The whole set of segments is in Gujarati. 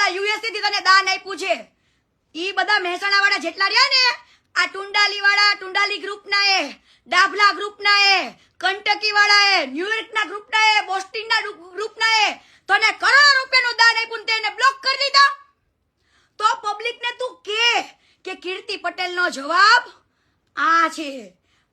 ઓલા યુએસએ થી તને દાન આપ્યું છે. ઈ બધા મહેસાણા વાળા જેટલા રહ્યા ને, આ ટુંડાલી વાળા, ટુંડાલી ગ્રુપ ના એ, ડાભલા ગ્રુપ ના એ, કંટકી વાળા એ, ન્યુયોર્ક ના ગ્રુપ ના એ, બોસ્ટન ના ગ્રુપ ના એ, તને કરોડો રૂપિયાનું દાન આપ્યું ને તેને બ્લોક કરી દીધા. તો પબ્લિક ને તું કે કીર્તિ પટેલ નો જવાબ આ છે.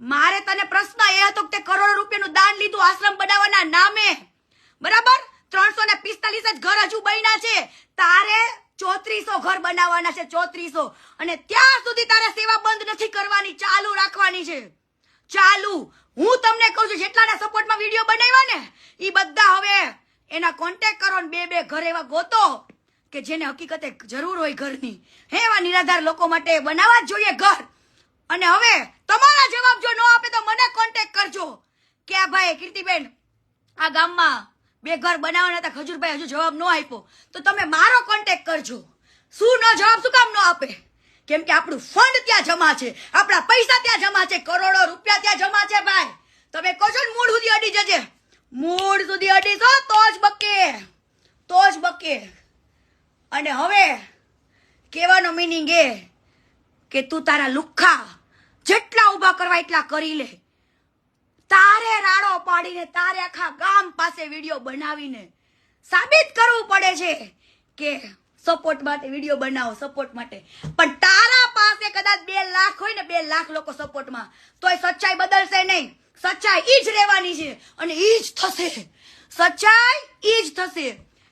મારે તને પ્રશ્ન એ હતો કે તે કરોડો રૂપિયાનું દાન લીધું આશ્રમ બનાવવાના નામે, બરાબર? 345 જ ઘર હજુ બન્યા છે, તારે 3400 ઘર બનાવવાના છે, 3400. અને ત્યાં સુધી તારે સેવા બંધ નથી કરવાની, ચાલુ રાખવાની છે, ચાલુ. હું તમને કહું છું, જેટલાના સપોર્ટમાં વિડીયો બનાવ્યા ને એ બધા હવે એના કોન્ટેક્ટ કરો ને બે ઘર એવા ગોતો કે જેને હકીકતે જરૂર હોય ઘરની. એવા નિરાધાર લોકો માટે બનાવવા જ જોઈએ ઘર. અને હવે તમારા જવાબ જો ન આપે તો મને કોન્ટેક્ટ કરજો કે આ ભાઈ કીર્તિબેન આ ગામમાં 2 ઘર બનાવવાના હતા, ખજૂરભાઈ હજુ જવાબ ન આપ્યો, તો તમે મારો કોન્ટેક્ટ કરજો. શું ન જવાબ શું કામ ન આપે? કેમ કે આપણું ફંડ ત્યાં જમા છે, આપણા પૈસા ત્યાં જમા છે, કરોડો રૂપિયા ત્યાં જમા છે. ભાઈ તમે કહો છો ને મૂળ સુધી અડી જજે, મૂળ સુધી અડીશો તો જ બકે, તો જ બકે. અને હવે કહેવાનો મીનિંગ એ કે તું તારા લુખ્ખા જેટલા ઊભા કરવા એટલા કરી લે. તારે રાડો પાડીને, તારે આખા ગામ પાસે વિડીયો બનાવીને સાબિત કરવું પડે છે કે સપોર્ટ માટે વિડીયો બનાવો, સપોર્ટ માટે. પણ તારા પાસે કદાચ 2 લાખ હોય ને, 2 લાખ લોકો સપોર્ટમાં, તોય સચ્ચાઈ બદલશે નહીં. સચ્ચાઈ ઈ જ રહેવાની છે અને ઈ જ થશે, સચ્ચાઈ ઈ જ થશે.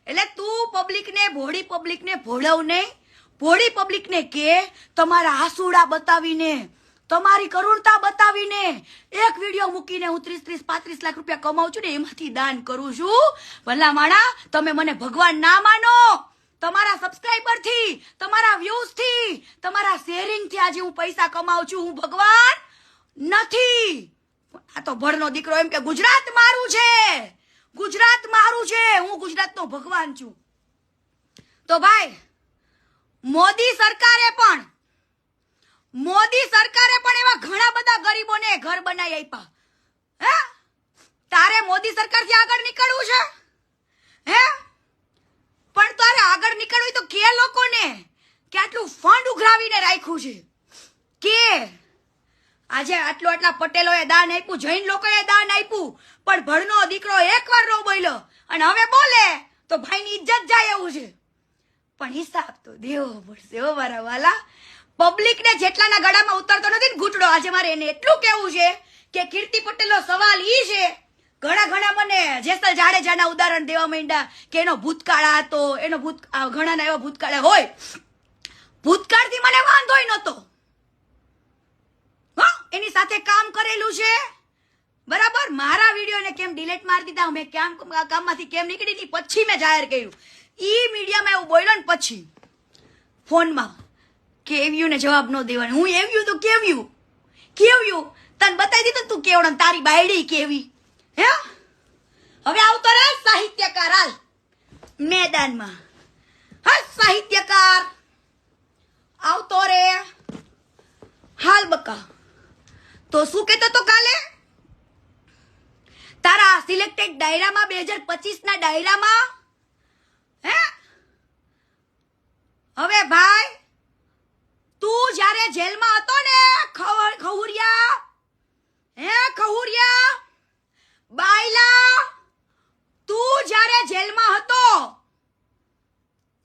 એટલે તું પબ્લિકને, ભોળી પબ્લિકને ભોળવ નહીં. ભોળી પબ્લિકને કે તમારા આસુડા બતાવીને, તમારી કરુણતા બતાવીને એક વિડીયો મૂકીને હું 30-35 લાખ રૂપિયા કમાઉં છું ને એમાંથી દાન કરું છું. ભલા માણા, તમે મને ભગવાન ના માનો. તમારા સબસ્ક્રાઇબર થી, તમારા વ્યૂઝ થી, તમારા શેરિંગ થી આજે હું પૈસા કમાઉં છું. હું ભગવાન નથી. આ તો ભણનો દીકરો એમ કે ગુજરાત મારું છે, ગુજરાત મારું છે, હું ગુજરાતનો ભગવાન છું. તો ભાઈ મોદી સરકારે પણ એવા ઘણા બધા ગરીબોને ઘર બનાવી આપ્યા. હે, તારે મોદી સરકારથી આગળ નીકળવું છે? હે, પણ તારે આગળ નીકળવું તો કે લોકોને કે આટલું ફંડ ઉઘરાવીને રાખ્યું છે, કે આજે આટલા પટેલોએ દાન આપ્યું, જૈન લોકોએ દાન આપ્યું, પણ ભણનો દીકરો એકવાર ન બોલ્યો અને હવે બોલે તો ભાઈની ઇજ્જત જાય એવું છે. પણ હિસાબ તો દેવો પડશે હો મારા વાલા. પબ્લિકને જેટલાના ગળામાં ઉતરતો નથી ને ઘૂંટડો, આજે મારે એને એટલું કેવું છે કે કીર્તિ પટેલનો સવાલ ઈ છે. ઘણા મને જેસલ જાડેજાના ઉદાહરણ દેવા માંડ્યા કે એનો ભૂતકાળ હતો, એનો ઘણાના એવા ભૂતકાળ હોય. ભૂતકાળથી મને વાંધોય નહોતો, એની સાથે કામ કરેલું છે, બરાબર. મારા વિડીયોને કેમ ડિલીટ મારી દીધા, મેં કામમાંથી કેમ નીકળી હતી પછી મેં જાહેર કર્યું. ઈ મીડિયામાં એવું બોલ્યો ને પછી ફોનમાં કે એવ્યું ને જવાબ ન દેવાનો. હું એવ્યું તો કેવ્યું તને બતાવી દીધું તું કેવડો, તારી બાયડી કેવી. હે, હવે આવતો રે સાહિત્યકાર હાલ મેદાનમાં. હા, સાહિત્યકાર આવતો રે હાલ બકા. તો શું કેતો તો કાલે તારા સિલેક્ટેડ ડાયરામાં 2025 ના ડાયરામાં? હે, હવે ભાઈ તું જ્યારે જેલમાં હતો ને ખહુરિયા, ખહુરિયા બાયલા, તું જ્યારે જેલમાં હતો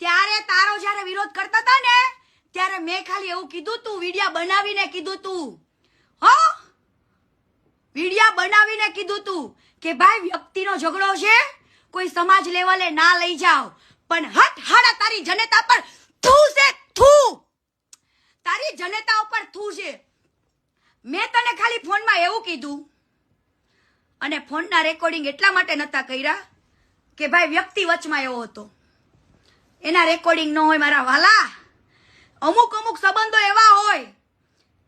ત્યારે તારો જ્યારે વિરોધ કરતા હતા ને ત્યારે મેં ખાલી એવું કીધું તું, વિડિયા બનાવીને કીધું તું, વિડિયા બનાવીને કીધું તું કે ભાઈ વ્યક્તિનો ઝઘડો છે, કોઈ સમાજ લેવલે ના લઈ જાઓ. પણ હટ હાડા તારી જનતા પર થૂ છે, થૂ, તારી જનતા ઉપર થૂ છે. મેં તને ખાલી ફોનમાં એવું કીધું અને ફોનના રેકોર્ડિંગ એટલા માટે નતા કર્યા કે ભાઈ વ્યક્તિ વચમાં એવો હતો, એના રેકોર્ડિંગ ન હોય મારા વાલા. અમુક સંબંધો એવા હોય,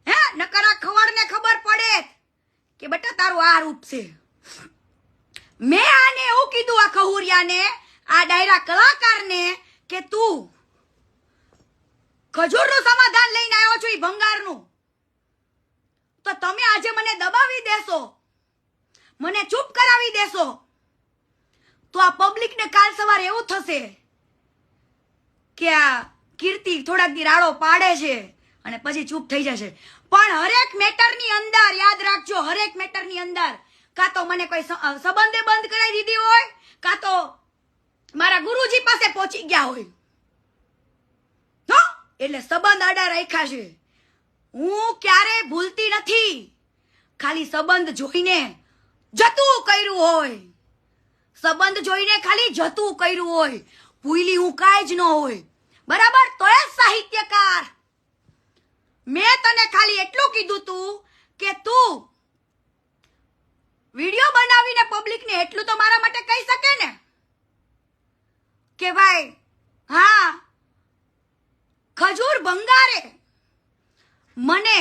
હે, નકરા ખવડને ખબર પડે કે બેટા તારું આ રૂપ છે. મેં આને એવું કીધું, આ ખહુરિયાને, આ ડાયરા કલાકારને કે તું ખજૂરનું સમાધાન લઈને આવ્યો છો, ઈ ભંગારનું, તો તમે આજે મને દબાવી દેશો, મને ચૂપ કરાવી દેશો, તો આ પબ્લિકને કાલ સવારે એવું થશે કે કે આ કીર્તિ થોડાક દી રાડો પાડે છે અને પછી ચૂપ થઈ જશે, પણ હરેક મેટરની અંદર યાદ રાખજો, હરેક મેટરની અંદર કાં તો મને કોઈ સંબંધે બંધ કરાવી દીધી હોય, કાં તો મારા ગુરુજી પાસે પહોંચી ગયા હોય, એટલે સંબંધ આડા રાખ્યા છે. હું ક્યારે ભૂલતી નથી, ખાલી સંબંધ જોઈને જતું કર્યું હોય, સંબંધ જોઈને ખાલી જતું કર્યું હોય, ભૂલી હું કાંઈ જ ન હોય, બરાબર? તો એ સાહિત્યકાર, મેં તને ખાલી એટલું કીધું તું કે તું વિડીયો બનાવીને પબ્લિકને એટલું તો મારા માટે કહી શકે ને કે ભાઈ હા ખજૂર ભંગારે મને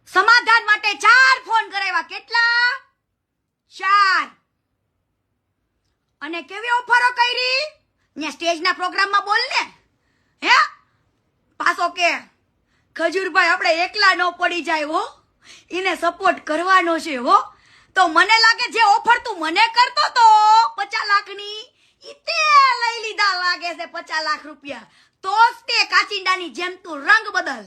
સમાધાન માટે 4 ફોન કરાવ્યા. કેટલા? 4. અને કેવી ઓફરો કરી ને સ્ટેજના પ્રોગ્રામમાં બોલ ને, હે પાછો કે ખજૂરભાઈ આપણે એકલા ન પડી જાય હો, એને સપોર્ટ કરવાનો છે હો. તો મને લાગે જે ઓફર તું મને કરતો તો 50 લાખની ઈ તે લઈ લીધા લાગે છે 50 લાખ રૂપિયા. તો તે કાચિંડાની જેમ તું રંગ બદલ,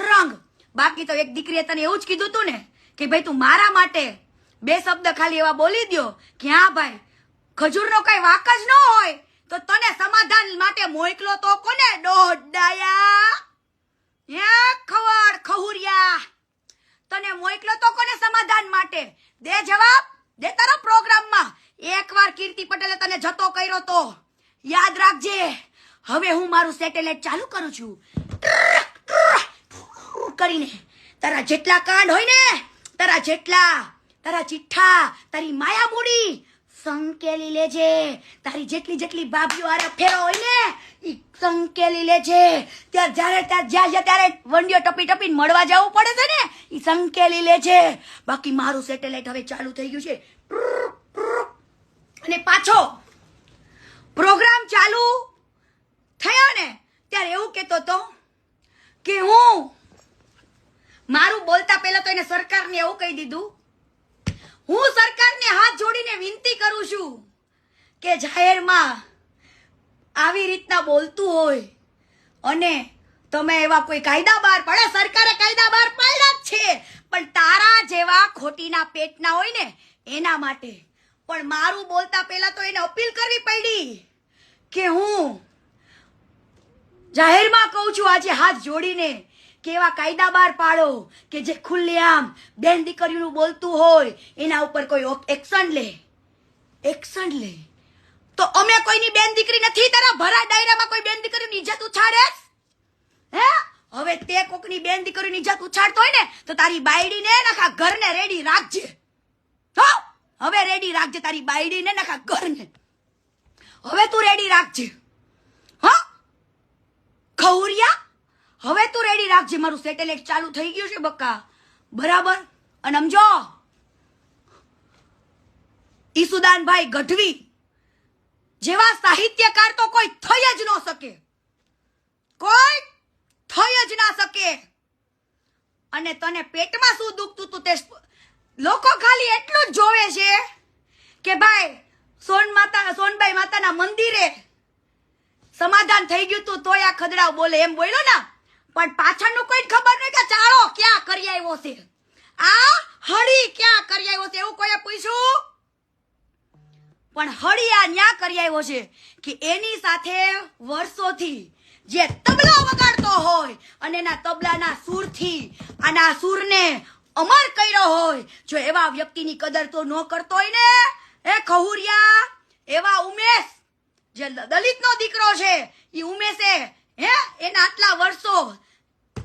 રંગ. બાકી તો એક દીકરીએ તને એવું જ કીધું તું ને કે ભાઈ તું મારા માટે 2 શબ્દ ખાલી એવા બોલી દ્યો કે હા ભાઈ ખજૂરનો કઈ વાક જ ન હોય તો તને સમાધાન માટે મોકલો તો કોને? દોડાયા ખવડ ખહુરિયા, તને મોકલો તો કોને સમાધાન માટે? દે જવાબ, દે તારા પ્રોગ્રામમાં. એકવાર કીર્તિ પટેલે તને જતો કર્યો તો યાદ રાખજે. હવે હું મારું સેટેલાઇટ ચાલુ કરું છું કરીને તારા જેટલા કાંડ હોય ને, તારા ચિઠ્ઠા, તારી માયા મૂડી સંકેલી લેજે. તારી જેટલી ભાભીઓ આરે ફેરો હોય ને ઈ સંકેલી લેજે. ત્યારે વંડીઓ ટપીને મળવા જવું પડે છે ને, ઈ સંકેલી લેજે. બાકી મારું સેટેલાઇટ હવે ચાલુ થઈ ગયું છે. અને પાછો પ્રોગ્રામ ચાલુ થયો ને ત્યારે એવું કહેતો હતો કે હું મારું બોલતા પહેલા તો એને સરકારને એવું કહી દીધું, હું સરકારને હાથ જોડીને વિનંતી કરું છું કે જાહેરમાં આવી રીતના બોલતું હોય અને તમે એવા કોઈ કાયદા બહાર પડે, સરકારે કાયદા બહાર પાડ્યા જ છે, પણ તારા જેવા ખોટીના પેટના હોય ને એના માટે. પણ મારું બોલતા પહેલા તો એને અપીલ કરવી પડી કે હું જાહેરમાં કહું છું આજે હાથ જોડીને કે એવા કાયદા બહાર પાડો કે જે ખુલ્લેઆમ બેન દીકરીનું બોલતું હોય એના ઉપર કોઈ એક્શન લે. તો અમે કોઈની બેન દીકરી નથી, તારા ભરા ડાયરામાં કોઈ બેન દીકરીની ઇજ્જત ઉછાળે? હે હવે તે કોકની બેન દીકરીની ઇજ્જત ઉછાળતો હોય ને તો તારી બાયડીને નખા ઘરને રેડી રાખજે. હવે રેડી રાખજે તારી બાયડીને નખા ઘરને, હવે તું રેડી રાખજે. હા ખવરિયા, હવે તું રેડી રાખજે. મારું સેટેલાઇટ ચાલુ થઈ ગયું છે બક્કા, બરાબર? અને સમજો ઈસુદાનભાઈ ગઢવી જેવા સાહિત્યકાર તો કોઈ થઈ જ ન શકે, કોઈ થઈ જ ના શકે. અને તને પેટમાં શું દુખતું તું તે લોકો ખાલી એટલું જ જોવે છે કે ભાઈ સોનબાઈ માતાના મંદિરે સમાધાન થઈ ગયું તું તોય આ ખદડાવ બોલે એમ બોલ્યો ને, પણ પાછળનું કોઈ ખબર નહીં કે ચાળો ક્યાં કરી આવ્યો છે, આ હળી ક્યાં કરી આવ્યો છે એવું કોઈએ પૂછ્યું? પણ હળી આ ન્યા કરી આવ્યો છે કે એની સાથે વર્ષોથી જે તબલો વગાડતો હોય અને એના તબલાના સૂરથી આના સૂરને અમર કર્યો હોય, જો એવા વ્યક્તિની કદર તો ન કરતો હોય ને એ ખહુરિયા, એવા ઉમેશ જે દલિતનો દીકરો છે ઈ ઉમેશે હે એના આટલા વર્ષો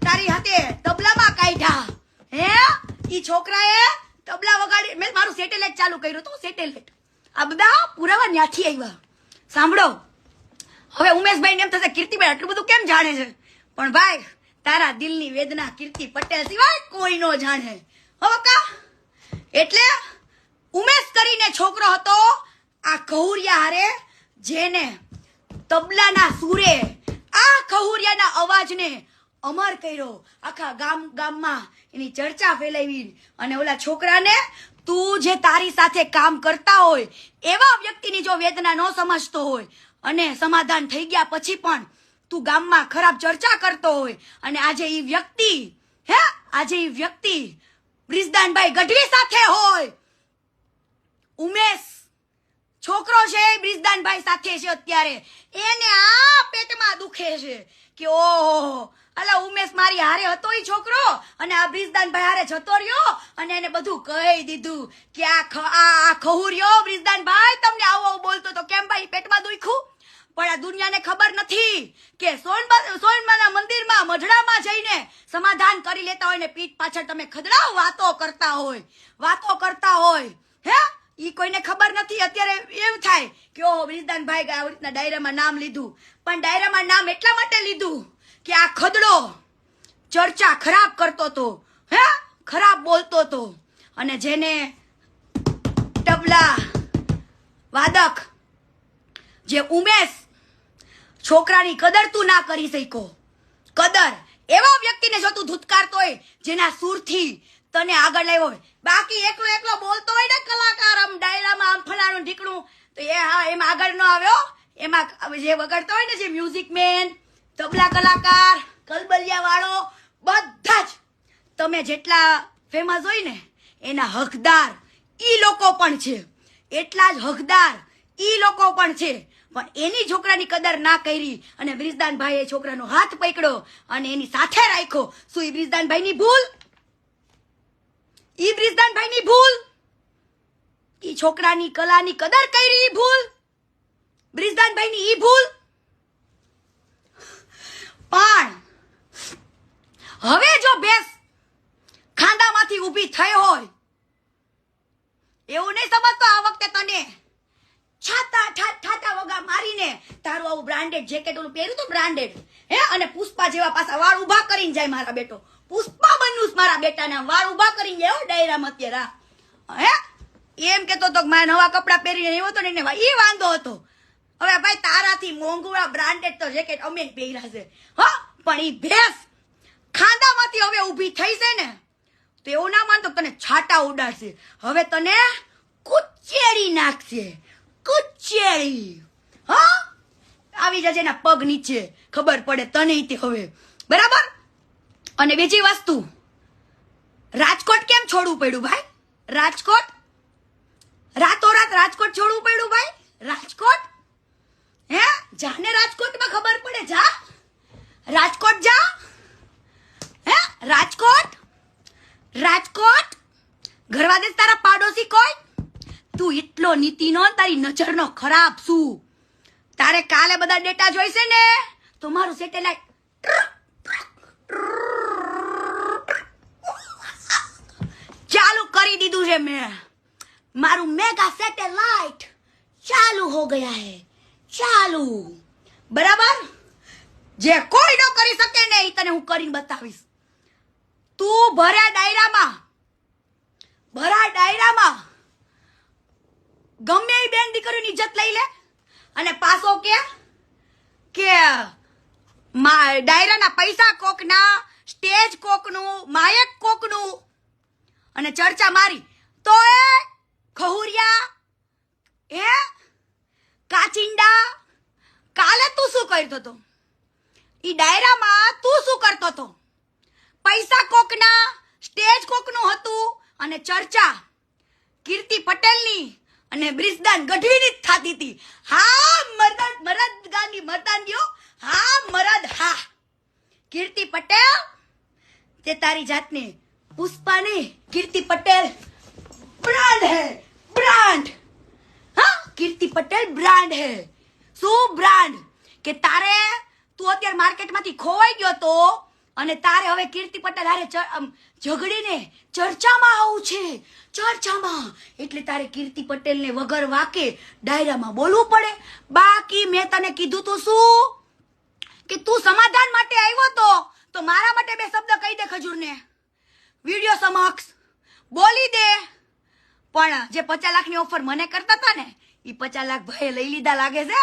તારી હાથે તબલામાં કાઢ્યા, હે ઈ છોકરાએ તબલા વગાડી. મેં મારું સેટેલાઇટ ચાલુ કર્યું તો સેટેલાઇટ આ બધા પુરાવા ન્યાથી આવ્યા. સાંભળો, હવે ઉમેશભાઈ એમ થશે કીર્તિભાઈ આટલું બધું કેમ જાણે છે, પણ ભાઈ તારા દિલની વેદના કીર્તિ પટેલ સિવાય કોઈ નો જાણે. હવે કા એટલે ઉમેશ કરીને છોકરો હતો આ ખહુરિયા હારે, જેને તબલાના સૂરે આ ખહુરિયાના અવાજને અમર કર્યો, આખા ગામમાં એની ચર્ચા ફેલાવી. અને ઓલા છોકરાને તું જે તારી સાથે કામ કરતા હોય એવા વ્યક્તિની જો વેદના ન સમજતો હોય અને સમાધાન થઈ ગયા પછી પણ તું ગામમાં ખરાબ ચર્ચા કરતો હોય અને આજે એ વ્યક્તિ બ્રિજદાનભાઈ ગઢવી સાથે હોય, ઉમેશ છોકરો છે બ્રિજદાનભાઈ સાથે છે અત્યારે, એને આ પેટમાં દુખે છે કે ઓહો અલા ઉમેશ મારી હારે હતો ઈ છોકરો અને આ બ્રિજદાનભાઈ હારે જતો રહ્યો અને એને બધું કહી દીધું કે આ ખહુર્યો બ્રિજદાનભાઈ તમને આવો બોલતો તો કેમ ભાઈ પેટમાં દુખ્યું. પણ આ દુનિયાને ખબર નથી કે સોનબાના મંદિરમાં મઢડામાં જઈને સમાધાન કરી લેતા હોય ને પીઠ પાછળ તમે ખદડાવ વાતો કરતા હોય હે ઈ કોઈને ખબર નથી. અત્યારે એવું થાય કે ઓહો બ્રિજદાનભાઈ આવી રીતના ડાયરામાં નામ લીધું, પણ ડાયરામાં નામ એટલા માટે લીધું કે આ ખદડો ચર્ચા ખરાબ કરતો તો, હે ખરાબ બોલતો તો, અને જેને તબલા વાદક જે ઉમેશ છોકરાની કદર તું ના કરી શક્યો, કદર એવા વ્યક્તિને જો તું ધૂતકારતો હોય જેના સુરથી તને આગળ લાવ્યો હોય. બાકી એકલો બોલતો હોય ને કલાકાર આમ ડાયરામાં આમ ફલાણું ઢીકણું તો એમાં આગળ ન આવ્યો. એમાં જે વગાડતો હોય ને જે મ્યુઝિક મેન, તબલા કલાકાર, કલબલિયા વાળો, બધા જ તમે જેટલા ફેમસ હોય ને એના હકદાર ઈ લોકો પણ છે, એટલા જ હકદાર ઈ લોકો પણ છે. પણ એની છોકરાની કદર ના કરી અને બ્રિજદાનભાઈએ છોકરાનો હાથ પકડ્યો અને એની સાથે રાખ્યો. શું ઈ બ્રિજદાનભાઈની ભૂલ? ઈ બ્રિજદાનભાઈની ભૂલ? ઈ છોકરાની કલાની કદર કરી ઈ ભૂલ? બ્રિજદાનભાઈની ઈ ભૂલ? પણ હવે જો ભેંસ ખાંડામાંથી ઊભી થઈ હોય એવું નહીં સમજતો આ વખતે તને ઠાટા વગા મારીને તારું આવું બ્રાન્ડેડ જેકેટ ઓલું પહેર્યું તો બ્રાન્ડેડ હે અને પુષ્પા જેવા પાછા વાળ ઉભા કરીને જાય મારા બેટો, પુષ્પા બન્યું મારા બેટાના વાળ ઉભા કરીને જાય ડાયરામાં અત્યારે હે એમ કેતો તો મારા નવા કપડા પહેરીને આવ્યો તો ને એને એ વાંધો હતો. હવે ભાઈ તારાથી મોંઘુડા બ્રાન્ડેડ તો જેકેટ અમે પહેર્યા છે હા, પણ ઈ ભેંસ ખાંડામાંથી હવે ઊભી થઈ છે ને તો એવું ના માનતો તને છાટા ઉડાડશે, હવે તને કુચેડી નાખશે, કુચેડી. હા આવી જજે એના પગ નીચે, ખબર પડે તને તે હવે બરાબર. અને બીજી વસ્તુ, રાજકોટ કેમ છોડવું પડ્યું ભાઈ? રાજકોટ રાતોરાત રાજકોટ છોડવું પડ્યું ભાઈ? રાજકોટ હે જાને રાજકોટમાં ખબર પડે, જા રાજકોટ જા હે રાજકોટ ઘરવા દે તારા પાડોશી કોઈ? તું એટલો નીતિનો તારી નજરનો ખરાબ શું? તારે કાલે બધા ડેટા જોઈશે ને તો મારું સેટેલાઇટ ચાલુ કરી દીધું છે મેં, મારું મેગા સેટેલાઇટ ચાલુ હો ગયા હે, ચાલુ બરાબર. જે કોઈ ન કરી શકે ને એ તને હું કરીને બતાવીશ. તું ભરા ડાયરામાં ગમે એ બેન દીકરીની ઇજ્જત લઈ લે અને પાછો કે ડાયરાના પૈસા કોકના, સ્ટેજ કોકનું, માયક કોકનું અને ચર્ચા મારી તો એ ખહુરિયા હે કાચિંડા કાલે તું શું કરતો હતો? ઈ ડાયરામાં તું શું કરતો હતો? પૈસા કોકના, સ્ટેજ કોકનું હતું અને ચર્ચા કીર્તિ પટેલની અને બ્રિજદાન ગઢવીની જ થતી હતી. હા મરદાનીઓ, હા મરદ, હા કીર્તિ પટેલ તે તારી જાતને પુષ્પા ને કીર્તિ પટેલ બ્રાન્ડ હે, બ્રાન્ડ. હા કીર્તિ પટેલ બ્રાન્ડ હે. શું બ્રાન્ડ? કે તારે તું અત્યારે માર્કેટમાંથી ખોવાઈ ગયો તો અને તારે હવે કીર્તિ પટેલ હારે ઝઘડીને ચર્ચામાં આવું છે, ચર્ચામાં. એટલે તારે કીર્તિ પટેલને વગર વાકે ડાયરામાં બોલવું પડે. બાકી મેં તને કીધું તો શું કે તું સમાધાન માટે આવ્યો તો મારા માટે બે શબ્દ કહી દે ખજૂરને વિડિયો સમક્ષ બોલી દે. પણ જે 50 લાખની ઓફર મને કરતા હતા ને એ 50 લાખ ભાઈ લઈ લીધા લાગે છે,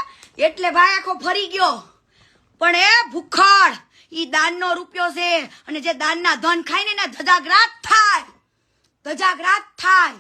એટલે ભાઈ આખો ફરી ગયો. પણ એ ભૂખડ ઈ દાનનો રૂપિયો છે અને જે દાનના ધન ખાય ને ધજાગરાત થાય.